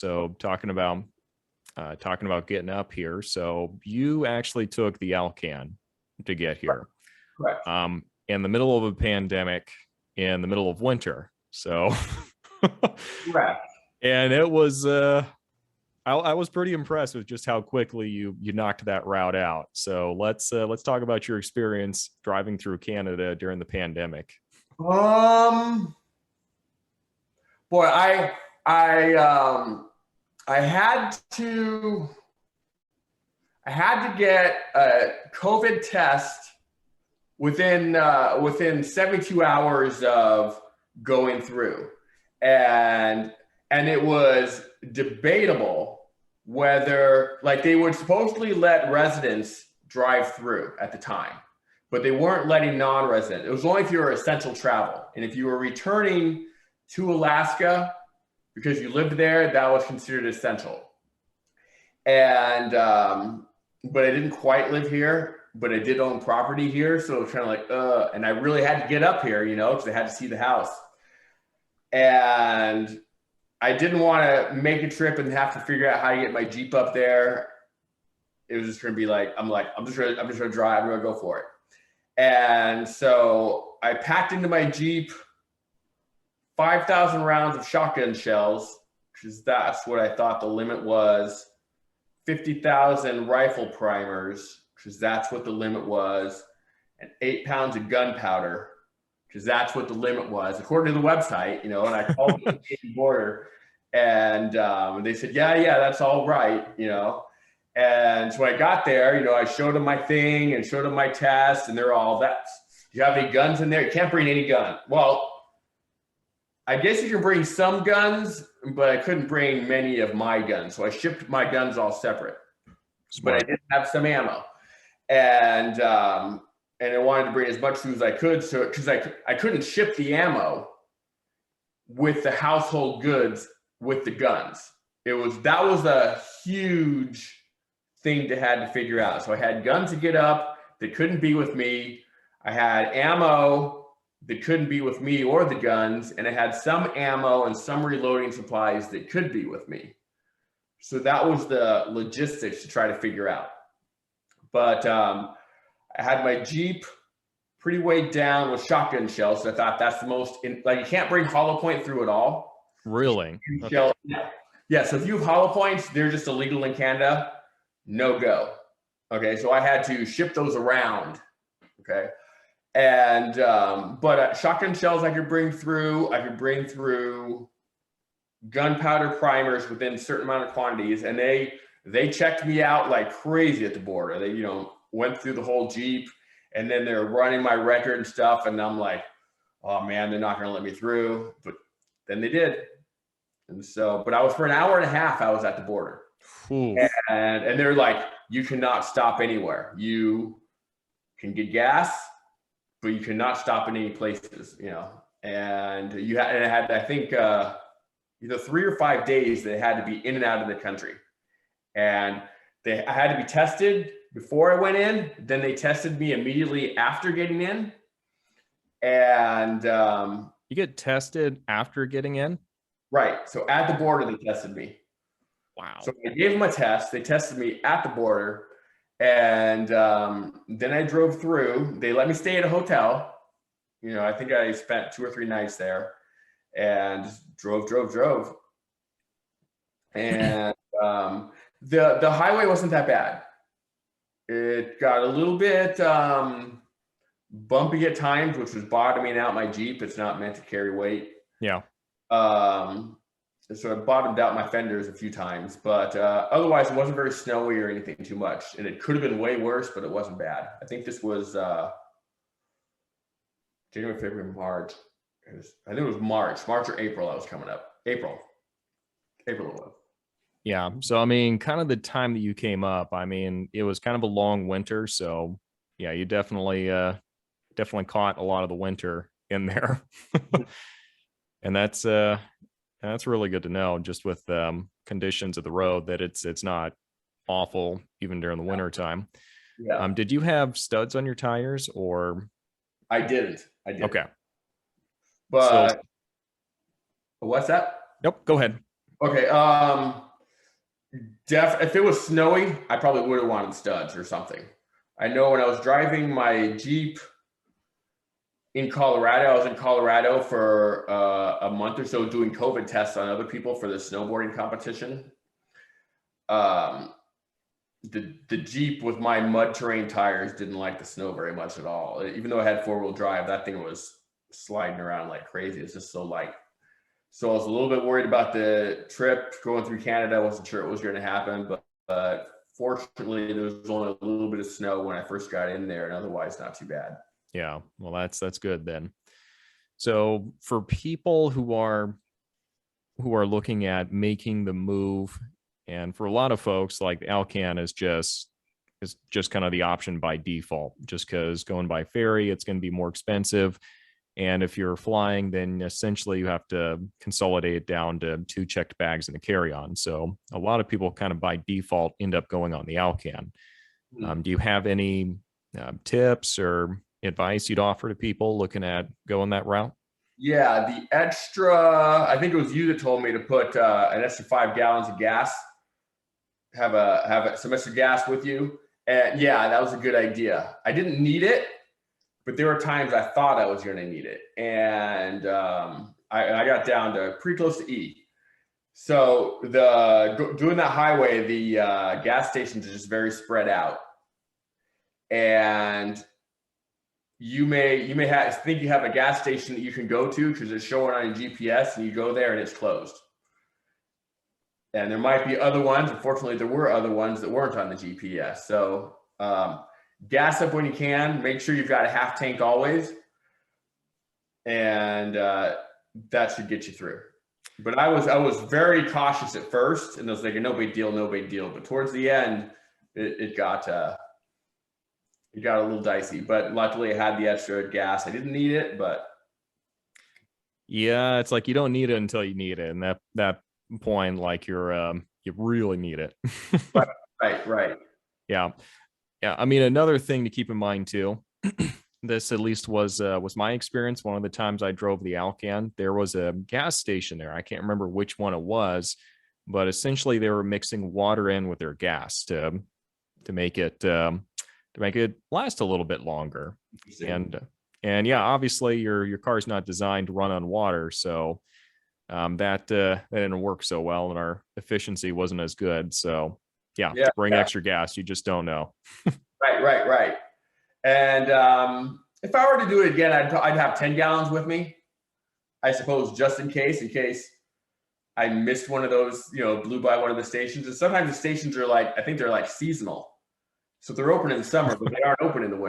So talking about getting up here. So you actually took the Alcan to get here, Correct. in the middle of a pandemic, in the middle of winter. So, Correct. and it was, I was pretty impressed with just how quickly you knocked that route out. So let's talk about your experience driving through Canada during the pandemic. Um, boy, I had to get a COVID test within 72 hours of going through, and it was debatable whether, like, they would supposedly let residents drive through at the time, but they weren't letting non-residents. It was only if you were essential travel, and if you were returning to Alaska because you lived there, that was considered essential. And but I didn't quite live here, but I did own property here, so it was kind of like, and I really had to get up here, because I had to see the house. And I didn't want to make a trip and have to figure out how to get my Jeep up there. It was just going to be like, I'm just going to drive. I'm going to go for it. And so I packed into my Jeep 5,000 rounds of shotgun shells, because that's what I thought the limit was. 50,000 rifle primers, because that's what the limit was, and 8 pounds of gunpowder, because that's what the limit was, according to the website, and I called the Canadian border, and they said, yeah, that's all right, And so I got there, I showed them my thing and showed them my test, and they're all, do you have any guns in there? You can't bring any gun. Well, I guess you can bring some guns, but I couldn't bring many of my guns. So I shipped my guns all separate. But I did have some ammo. And I wanted to bring as much food as I could, so because I couldn't ship the ammo with the household goods with the guns. That was a huge thing to had to figure out. So I had guns to get up that couldn't be with me. I had ammo that couldn't be with me or the guns, and I had some ammo and some reloading supplies that could be with me. So that was the logistics to try to figure out. But I had my Jeep pretty weighed down with shotgun shells. So I thought that's the most, you can't bring hollow point through at all. Really? Okay. Yeah, so if you have hollow points, they're just illegal in Canada. No go. Okay, so I had to ship those around. Okay. And but shotgun shells I could bring through. I could bring through gunpowder primers within a certain amount of quantities, and they checked me out like crazy at the border. They went through the whole Jeep, and then they're running my record and stuff, and I'm like, oh man, they're not going to let me through. But then they did. And so, but I was for an hour and a half. I was at the border, and they're like, you cannot stop anywhere. You can get gas, but you cannot stop in any places, and I had, I think, either 3 or 5 days that had to be in and out of the country. And I had to be tested before I went in. Then they tested me immediately after getting in. And you get tested after getting in? Right. So at the border, they tested me. Wow. So I gave them a test. They tested me at the border. And then I drove through. They let me stay at a hotel. I think I spent 2 or 3 nights there, and just drove. And the highway wasn't that bad. It got a little bit bumpy at times, which was bottoming out my Jeep. It's not meant to carry weight. Yeah. So I bottomed out my fenders a few times, but otherwise it wasn't very snowy or anything too much. And it could have been way worse, but it wasn't bad. I think this was January, February, March. I think it was March or April I was coming up. April it was. Yeah. So, I mean, kind of the time that you came up, I mean, it was kind of a long winter. So yeah, you definitely caught a lot of the winter in there. And that's really good to know, just with conditions of the road, that it's not awful even during the winter time. Yeah. Did you have studs on your tires, or? I didn't. Okay. But what's that? Nope. Go ahead. Okay. If it was snowy, I probably would have wanted studs or something. I know when I was driving my Jeep in Colorado, I was in Colorado for a month or so doing COVID tests on other people for the snowboarding competition. The Jeep with my mud terrain tires didn't like the snow very much at all. Even though I had 4-wheel drive, that thing was sliding around like crazy. It's just so light. So I was a little bit worried about the trip going through Canada. I wasn't sure it was going to happen, but fortunately there was only a little bit of snow when I first got in there, and otherwise not too bad. Yeah, well, that's good then. So for people who are looking at making the move, and for a lot of folks, like Alcan is just kind of the option by default, just because going by ferry, it's going to be more expensive. And if you're flying, then essentially you have to consolidate it down to 2 checked bags and a carry-on. So a lot of people kind of by default end up going on the Alcan. Do you have any tips or advice you'd offer to people looking at going that route? Yeah, the extra, I think it was you that told me to put an extra 5 gallons of gas, have some extra gas with you. And yeah, that was a good idea. I didn't need it, but there were times I thought I was going to need it. And I got down to pretty close to E. So doing that highway, the gas stations are just very spread out. And you may think you have a gas station that you can go to because it's showing on your GPS, and you go there and it's closed. And there might be other ones. Unfortunately, there were other ones that weren't on the GPS. So gas up when you can. Make sure you've got a half tank always, and that should get you through. But I was very cautious at first, and I was like, no big deal, no big deal. But towards the end, it got a little dicey. But luckily, I had the extra gas. I didn't need it, but yeah, it's like you don't need it until you need it, and that point, like you really need it. right. Yeah. I mean, another thing to keep in mind too. This at least was my experience. One of the times I drove the Alcan, there was a gas station there. I can't remember which one it was, but essentially they were mixing water in with their gas to make it last a little bit longer. And yeah, obviously your car's not designed to run on water, so that didn't work so well, and our efficiency wasn't as good. So yeah, to bring extra gas, you just don't know. Right. And if I were to do it again, I'd have 10 gallons with me, I suppose, just in case I missed one of those, blew by one of the stations. And sometimes the stations are I think they're like seasonal. So they're open in the summer, but they aren't open in the winter.